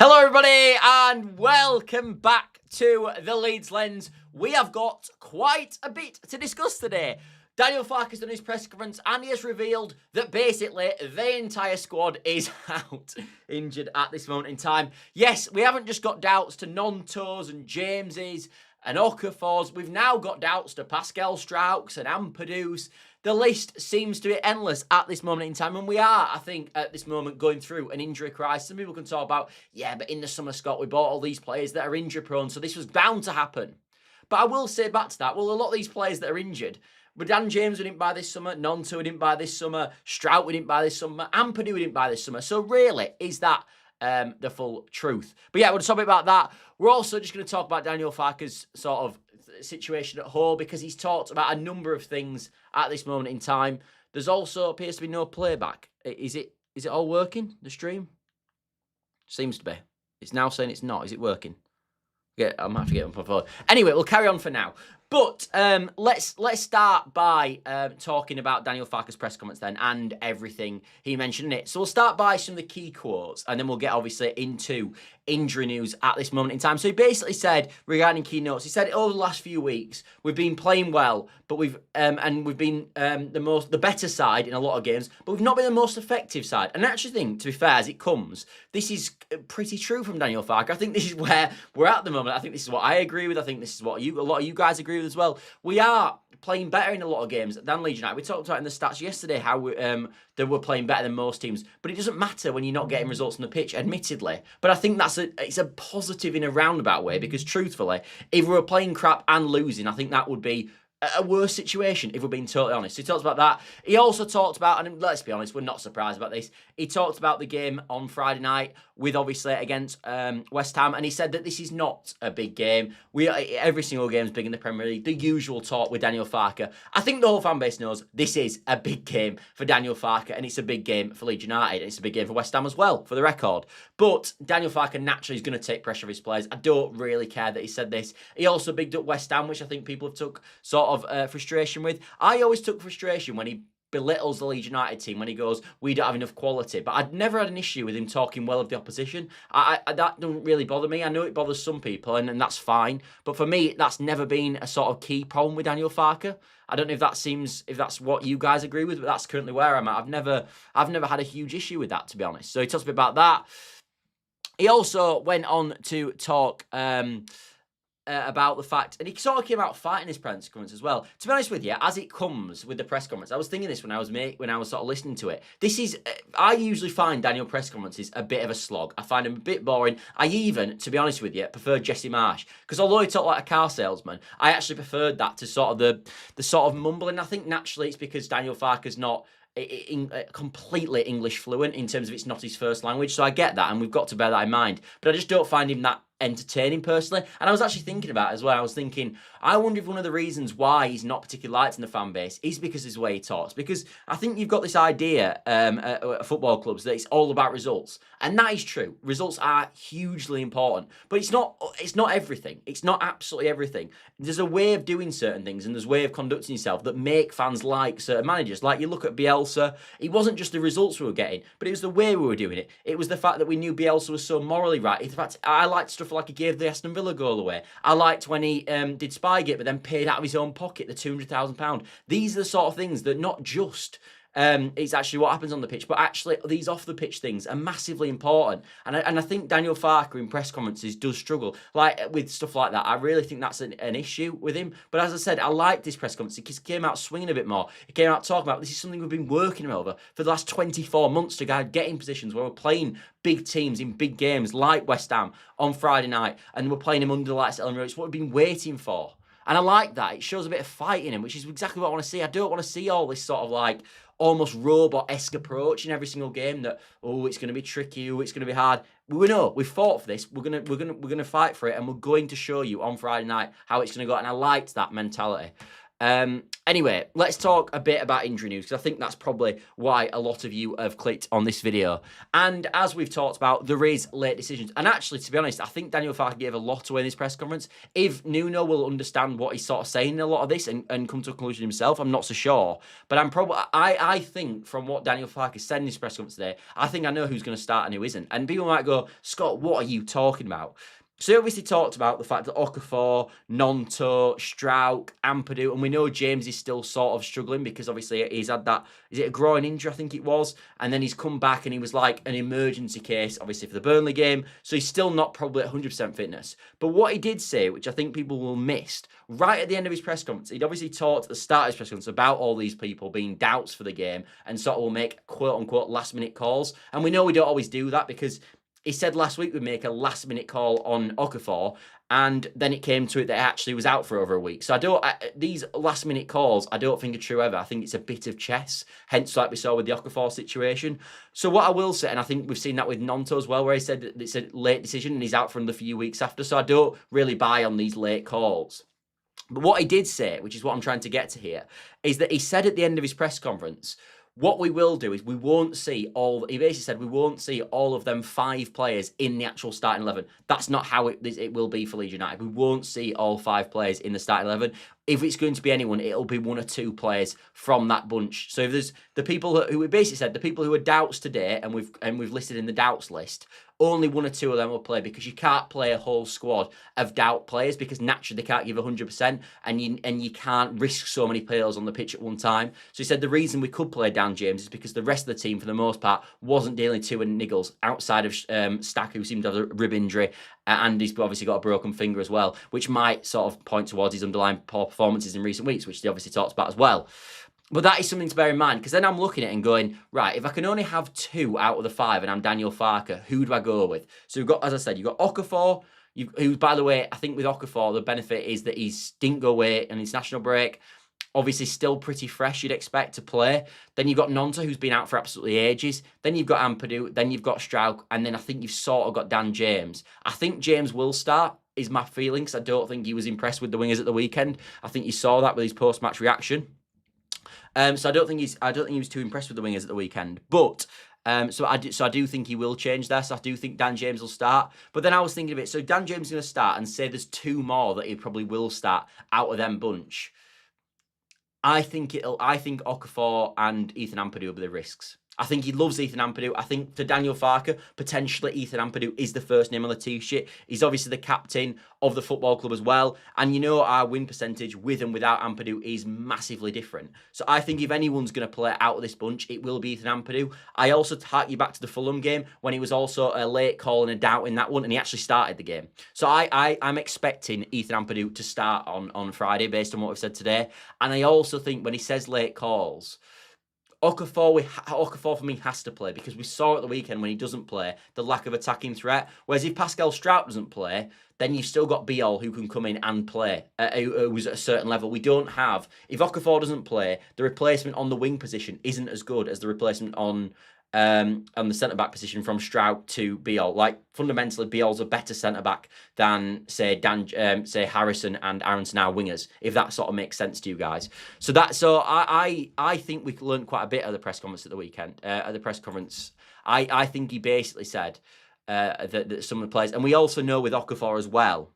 Hello everybody and welcome back to the Leeds Lens. We have got quite a bit to discuss today. Daniel Farke has done his press conference and he has revealed that basically the entire squad is out injured at this moment in time. Yes, we haven't just got doubts to Gnontos and Jameses and Okafors. We've now got doubts to Pascal Struijks and Ampadus. The list seems to be endless at this moment in time, and we are, I think, at this moment going through an injury crisis. Some people can talk about, yeah, but in the summer, Scott, we bought all these players that are injury-prone, so this was bound to happen. But I will say back to that, well, a lot of these players that are injured, but Dan James we didn't buy this summer, Gnonto we didn't buy this summer, Struijk we didn't buy this summer, Ampadu we didn't buy this summer. So really, is that the full truth? But yeah, we'll talk about that. We're also just going to talk about Daniel Farke's sort of situation at Hull, because he's talked about a number of things at this moment in time. There's also appears to be no playback. Is it all working, the stream? Seems to be. It's now saying it's not. Is it working? Yeah, I might have to get on my phone. Anyway, we'll carry on for now. But let's start by talking about Daniel Farke's press comments then and everything he mentioned in it. So we'll start by some of the key quotes and then we'll get obviously into injury news at this moment in time. So he basically said, regarding key notes, he said over the last few weeks we've been playing well, but we've been the better side in a lot of games, but we've not been the most effective side. And I actually think, to be fair, as it comes, this is pretty true from Daniel Farke. I think this is where we're at the moment. I think this is what I agree with. I think this is what a lot of you guys agree with as well. We are playing better in a lot of games than Leeds United. We talked about in the stats yesterday how they were playing better than most teams, but it doesn't matter when you're not getting results on the pitch, admittedly. But I think it's a positive in a roundabout way, because truthfully, if we were playing crap and losing, I think that would be a worse situation, if we're being totally honest. He talked about that. He also talked about, and let's be honest, we're not surprised about this, he talked about the game on Friday night with obviously against West Ham, and he said that this is not a big game. Every single game is big in the Premier League. The usual talk with Daniel Farke. I think the whole fan base knows this is a big game for Daniel Farke, and it's a big game for Leeds United. It's a big game for West Ham as well, for the record. But Daniel Farke naturally is going to take pressure off his players. I don't really care that he said this. He also bigged up West Ham, which I think people have took sort of frustration with. I always took frustration when he belittles the Leeds United team, when he goes, we don't have enough quality. But I'd never had an issue with him talking well of the opposition. That doesn't really bother me. I know it bothers some people, and that's fine. But for me, that's never been a sort of key problem with Daniel Farke. I don't know if that's what you guys agree with, but that's currently where I'm at. I've never had a huge issue with that, to be honest. So he talks a bit about that. He also went on to talk about the fact, and he sort of came out fighting his press conference as well. To be honest with you, as it comes with the press conference, I was thinking this when I was sort of listening to it. This is, I usually find Daniel press conferences a bit of a slog. I find them a bit boring. I even, to be honest with you, prefer Jesse Marsh, because although he talked like a car salesman, I actually preferred that to sort of the sort of mumbling. I think naturally it's because Daniel Farke's not completely English fluent in terms of it's not his first language, so I get that, and we've got to bear that in mind. But I just don't find him that entertaining personally. And I was actually thinking about it as well. I was thinking, I wonder if one of the reasons why he's not particularly liked in the fan base is because of the way he talks. Because I think you've got this idea at football clubs that it's all about results, and that is true. Results are hugely important, but it's not everything. It's not absolutely everything. There's a way of doing certain things, and there's a way of conducting yourself that make fans like certain managers. Like you look at Bielsa, it wasn't just the results we were getting, but it was the way we were doing it. It was the fact that we knew Bielsa was so morally right. In fact, I liked stuff like he gave the Aston Villa goal away. I liked when he did Spygate, but then paid out of his own pocket the £200,000. These are the sort of things that not just it's actually what happens on the pitch, but actually these off the pitch things are massively important. And I think Daniel Farke in press conferences does struggle with stuff like that. I really think that's an issue with him. But as I said, I liked this press conference because he came out swinging a bit more. He came out talking about this is something we've been working over for the last 24 months to get in positions where we're playing big teams in big games like West Ham on Friday night, and we're playing him under the lights at Ellen Road. It's what we've been waiting for. And I like that. It shows a bit of fight in him, which is exactly what I want to see. I don't want to see all this sort of like almost robot-esque approach in every single game that, oh, it's going to be tricky, oh, it's going to be hard. We know, we've fought for this. We're going to fight for it, and we're going to show you on Friday night how it's going to go. And I liked that mentality. Anyway, let's talk a bit about injury news, because I think that's probably why a lot of you have clicked on this video. And as we've talked about, there is late decisions. And actually, to be honest, I think Daniel Farke gave a lot away in this press conference. If Nuno will understand what he's sort of saying in a lot of this and come to a conclusion himself, I'm not so sure. But I think from what Daniel Farke said in this press conference today, I think I know who's going to start and who isn't. And people might go, Scott, what are you talking about? So he obviously talked about the fact that Okafor, Gnonto, Struijk, Ampadu, and we know James is still sort of struggling because obviously he's had that, is it a groin injury, I think it was, and then he's come back and he was like an emergency case, obviously for the Burnley game, so he's still not probably at 100% fitness. But what he did say, which I think people will miss, right at the end of his press conference, he'd obviously talked at the start of his press conference about all these people being doubts for the game and sort of will make quote-unquote last-minute calls, and we know we don't always do that because he said last week we'd make a last-minute call on Okafor, and then it came to it that it actually was out for over a week. So these last-minute calls, I don't think are true ever. I think it's a bit of chess, hence like we saw with the Okafor situation. So what I will say, and I think we've seen that with Gnonto as well, where he said that it's a late decision and he's out for another few weeks after. So I don't really buy on these late calls. But what he did say, which is what I'm trying to get to here, is that he said at the end of his press conference, what we will do is we won't see he basically said we won't see all of them 5 players in the actual starting 11. That's not how it will be for Leeds United. We won't see all 5 players in the starting 11. If it's going to be anyone, it'll be 1 or 2 players from that bunch. So if there's the people who we basically said, the people who are doubts today, and we've listed in the doubts list, only 1 or 2 of them will play, because you can't play a whole squad of doubt players because naturally they can't give 100%, and you can't risk so many players on the pitch at one time. So he said the reason we could play Dan James is because the rest of the team, for the most part, wasn't dealing too with niggles outside of Stack, who seemed to have a rib injury, and he's obviously got a broken finger as well, which might sort of point towards his underlying poor performances in recent weeks, which they obviously talked about as well. But that is something to bear in mind, because then I'm looking at it and going, right, if I can only have 2 out of the 5 and I'm Daniel Farke, who do I go with? So you've got, as I said, you've got Okafor, who, by the way, I think with Okafor, the benefit is that he didn't go away on his national break. Obviously still pretty fresh, you'd expect to play. Then you've got Gnonto, who's been out for absolutely ages. Then you've got Ampadu, then you've got Struijk, and then I think you've sort of got Dan James. I think James will start, is my feeling, because I don't think he was impressed with the wingers at the weekend. I think you saw that with his post-match reaction. So I don't think he was too impressed with the wingers at the weekend. But so I do think he will change there. So I do think Dan James will start. But then I was thinking of it. So Dan James is going to start, and say there's 2 more that he probably will start out of them bunch. I think Okafor and Ethan Ampadu will be the risks. I think he loves Ethan Ampadu. I think for Daniel Farke, potentially Ethan Ampadu is the first name on the T-shirt. He's obviously the captain of the football club as well. And you know our win percentage with and without Ampadu is massively different. So I think if anyone's going to play out of this bunch, it will be Ethan Ampadu. I also hark you back to the Fulham game when he was also a late call and a doubt in that one, and he actually started the game. So I'm expecting Ethan Ampadu to start on Friday based on what we've said today. And I also think when he says late calls, Okafor for me has to play, because we saw at the weekend when he doesn't play the lack of attacking threat. Whereas if Pascal Struijk doesn't play, then you've still got Biol who can come in and play, who's at a certain level. We don't have, if Okafor doesn't play, the replacement on the wing position isn't as good as the replacement on the centre-back position from Struijk to Biol. Like, fundamentally, Biol's a better centre-back than, say, Harrison and Aronson are wingers, if that sort of makes sense to you guys. So I think we learned quite a bit at the press conference at the weekend. I think he basically said that some of the players, and we also know with Okafor as well,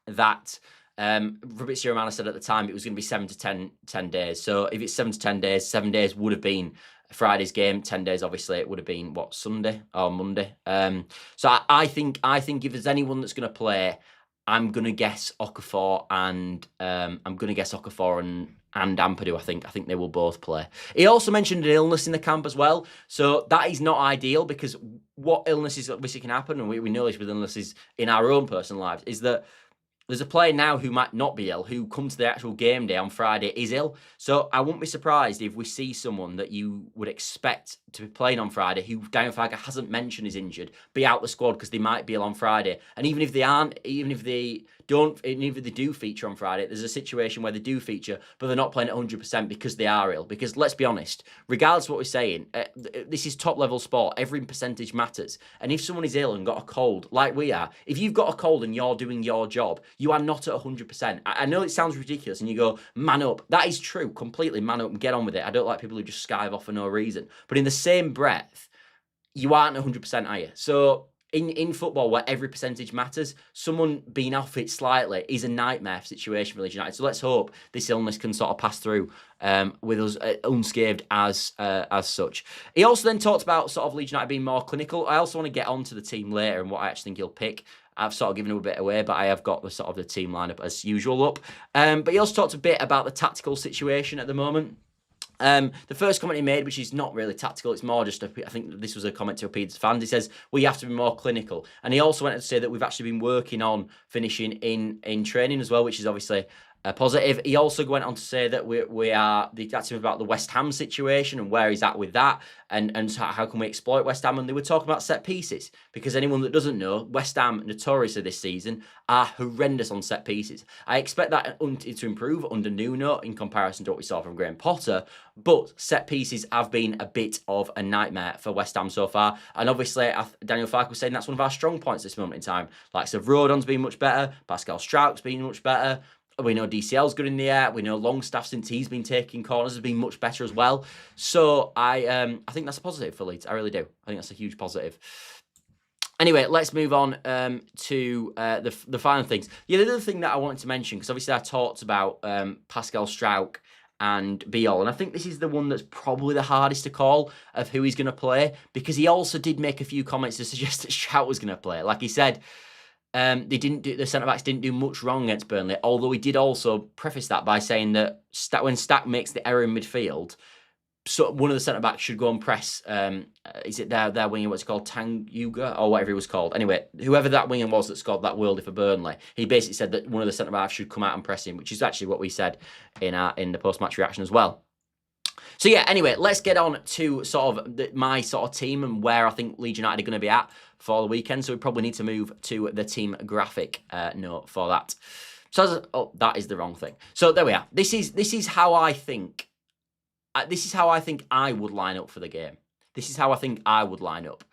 that Fabrizio Romano said at the time it was going to be 7 to 10 days. So if it's 7 to 10 days, 7 days would have been Friday's game. 10 days, obviously, it would have been, what, Sunday or Monday? So I think if there's anyone that's going to play, I'm going to guess Okafor and Ampadu. I think they will both play. He also mentioned an illness in the camp as well. So that is not ideal, because what illnesses obviously can happen, and we know this with illnesses in our own personal lives, is that there's a player now who might not be ill, who comes to the actual game day on Friday is ill. So I wouldn't be surprised if we see someone that you would expect to be playing on Friday, who Daniel Farke hasn't mentioned is injured, be out the squad because they might be ill on Friday. And even if they don't, and if they do feature on Friday, there's a situation where they do feature, but they're not playing at 100% because they are ill. Because let's be honest, regardless of what we're saying, this is top level sport. Every percentage matters. And if someone is ill and got a cold, like we are, if you've got a cold and you're doing your job, you are not at 100%. I know it sounds ridiculous, and you go, man up. That is true, completely man up and get on with it. I don't like people who just skive off for no reason. But in the same breath, you aren't 100%, are you? So in football, where every percentage matters, someone being off it slightly is a nightmare situation for Leeds United. So let's hope this illness can sort of pass through with us unscathed as such. He also then talked about sort of Leeds United being more clinical. I also want to get on to the team later and what I actually think he'll pick. I've sort of given him a bit away, but I have got the sort of the team lineup as usual up. But he also talked a bit about the tactical situation at the moment. The first comment he made, which is not really tactical, it's more just, I think this was a comment to appease fans. He says, we have to be more clinical. And he also went on to say that we've actually been working on finishing in training as well, which is obviously positive. He also went on to say that we are asking about the West Ham situation and where he's at with that, and how can we exploit West Ham. And they were talking about set pieces, because anyone that doesn't know, West Ham notoriously this season are horrendous on set pieces. I expect that to improve under Nuno in comparison to what we saw from Graham Potter, but set pieces have been a bit of a nightmare for West Ham so far. And obviously, Daniel Farke was saying that's one of our strong points this moment in time. Like, so Rodon's been much better, Pascal Struijk's been much better. We know DCL's good in the air. We know Longstaff, since he's been taking corners, has been much better as well. So I think that's a positive for Leeds. I really do. I think that's a huge positive. Anyway, let's move on to the final things. Yeah, the other thing that I wanted to mention, because obviously I talked about Pascal Struijk and Biol, and I think this is the one that's probably the hardest to call of who he's going to play, because he also did make a few comments to suggest that Struijk was going to play. Like he said, the centre-backs didn't do much wrong against Burnley, although he did also preface that by saying that when Stack makes the error in midfield, so one of the centre-backs should go and press, is it their winger, what's it called, Tanguga, or whatever he was called. Anyway, whoever that winger was that scored that worldie for Burnley, he basically said that one of the centre-backs should come out and press him, which is actually what we said in the post-match reaction as well. So yeah, anyway, let's get on to sort of my sort of team and where I think Leeds United are going to be at for the weekend. So we probably need to move to the team graphic note for that. So that is the wrong thing. So there we are. This is how I think. This is how I think I would line up for the game. This is how I think I would line up.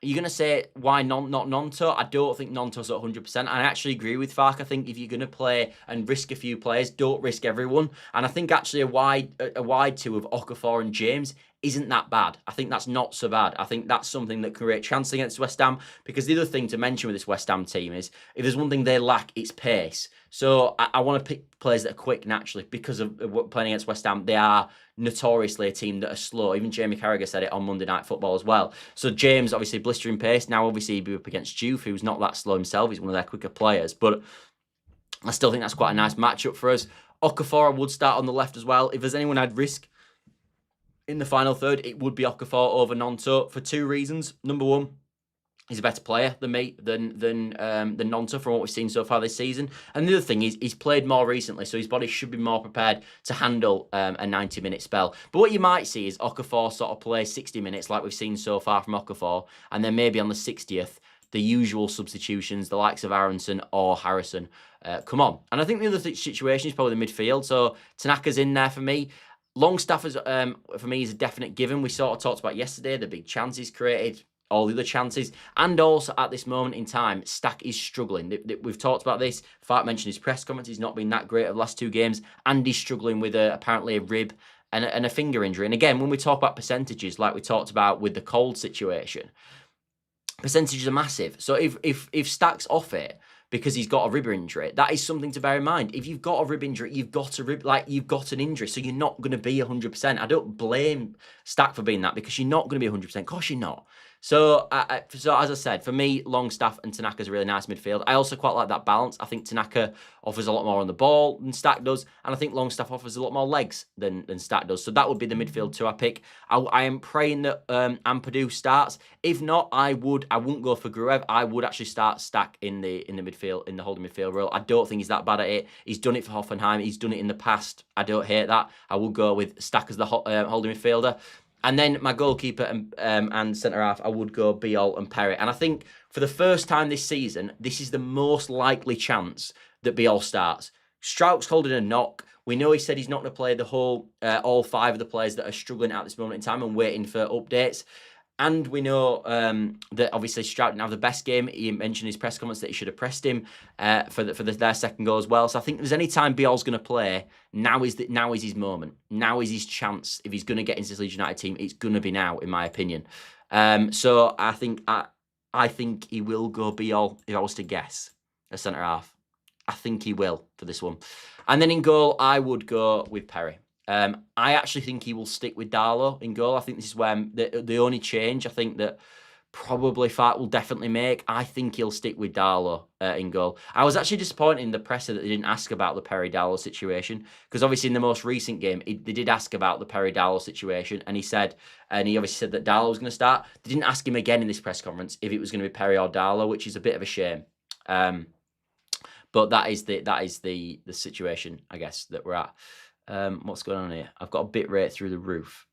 You're going to say, why not Gnonto? I don't think Gnonto's at 100%. I actually agree with Farke. I think if you're going to play and risk a few players, don't risk everyone. And I think actually a wide two of Okafor and James isn't that bad. I think that's not so bad. I think that's something that can create chance against West Ham, because the other thing to mention with this West Ham team is, if there's one thing they lack, it's pace. So I want to pick players that are quick naturally, because of playing against West Ham. They are notoriously a team that are slow. Even Jamie Carragher said it on Monday Night Football as well. So James, obviously blistering pace. Now obviously he'd be up against Juve, who's not that slow himself. He's one of their quicker players. But I still think that's quite a nice matchup for us. Okafor would start on the left as well. If there's anyone I'd risk in the final third, it would be Okafor over Gnonto for two reasons. Number one, he's a better player than me, than Gnonto from what we've seen so far this season. And the other thing is, he's played more recently, so his body should be more prepared to handle a 90-minute spell. But what you might see is Okafor sort of play 60 minutes like we've seen so far from Okafor, and then maybe on the 60th, the usual substitutions, the likes of Aronson or Harrison, come on. And I think the other situation is probably the midfield. So Tanaka's in there for me. Longstaff, for me, is a definite given. We sort of talked about yesterday, the big chances created, all the other chances. And also, at this moment in time, Stack is struggling. We've talked about this. Farke mentioned his press comments. He's not been that great over the last two games. And he's struggling with apparently a rib and a finger injury. And again, when we talk about percentages, like we talked about with the cold situation, percentages are massive. So if Stack's off it because he's got a rib injury, that is something to bear in mind. If you've got a rib injury, you've got an injury, so you're not going to be 100%. I don't blame Stack for being that, because you're not going to be 100%. Of course you're not. So, so as I said, for me, Longstaff and Tanaka's a really nice midfield. I also quite like that balance. I think Tanaka offers a lot more on the ball than Stack does, and I think Longstaff offers a lot more legs than Stack does. So that would be the midfield two I pick. I am praying that Ampadu starts. If not, I wouldn't go for Gruev. I would actually start Stack in the midfield, in the holding midfield role. I don't think he's that bad at it. He's done it for Hoffenheim. He's done it in the past. I don't hate that. I would go with Stack as the holding midfielder. And then my goalkeeper and centre-half, I would go Biol and Perry. And I think for the first time this season, this is the most likely chance that Biol starts. Struijk's holding a knock. We know he said he's not going to play the whole, all 5 of the players that are struggling at this moment in time and waiting for updates. And we know that obviously Struijk didn't have the best game. He mentioned in his press conference that he should have pressed him for their second goal as well. So I think if there's any time Biol's going to play, now is his moment. Now is his chance. If he's going to get into this Leeds United team, it's going to be now, in my opinion. So I think he will go Biol, if I was to guess, a centre half. I think he will for this one. And then in goal, I would go with Perry. I actually think he will stick with Darlow in goal. I think this is where the only change I think that probably Farke will definitely make. I think he'll stick with Darlow in goal. I was actually disappointed in the presser that they didn't ask about the Perry-Darlow situation, because obviously in the most recent game, they did ask about the Perry-Darlow situation, and he obviously said that Darlow was going to start. They didn't ask him again in this press conference if it was going to be Perry or Darlow, which is a bit of a shame. But that is the situation, I guess, that we're at. What's going on here? I've got a bit rate through the roof.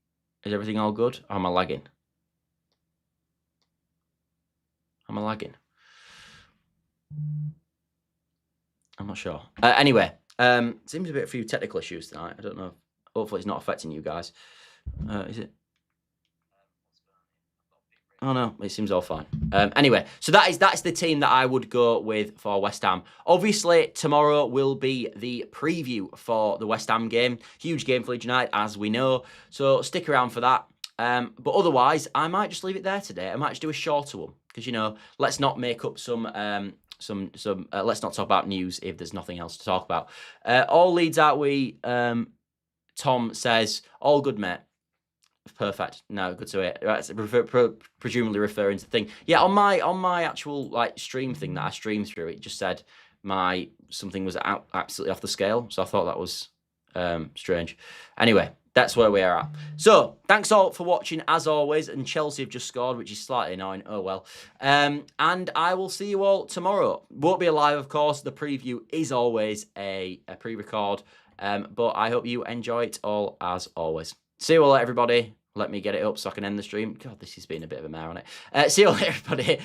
Is everything all good? Or am I lagging? Am I lagging? I'm not sure. Anyway, seems a bit a few technical issues tonight. I don't know. Hopefully it's not affecting you guys. Is it? Oh no, it seems all fine. Anyway, so that's the team that I would go with for West Ham. Obviously, tomorrow will be the preview for the West Ham game. Huge game for Leeds United, as we know. So stick around for that. But otherwise, I might just leave it there today. I might just do a shorter one because let's not make up some. Let's not talk about news if there's nothing else to talk about. All Leeds out. Tom says all good, mate. Perfect. No, good to hear. Right, presumably referring to the thing. Yeah, on my actual stream thing that I streamed through, it just said something was absolutely off the scale. So I thought that was strange. Anyway, that's where we are at. So thanks all for watching as always. And Chelsea have just scored, which is slightly annoying. Oh well. And I will see you all tomorrow. Won't be a live, of course. The preview is always a pre-record. But I hope you enjoy it all as always. See you all, everybody. Let me get it up so I can end the stream. God, this has been a bit of a mare on it. See you all, everybody.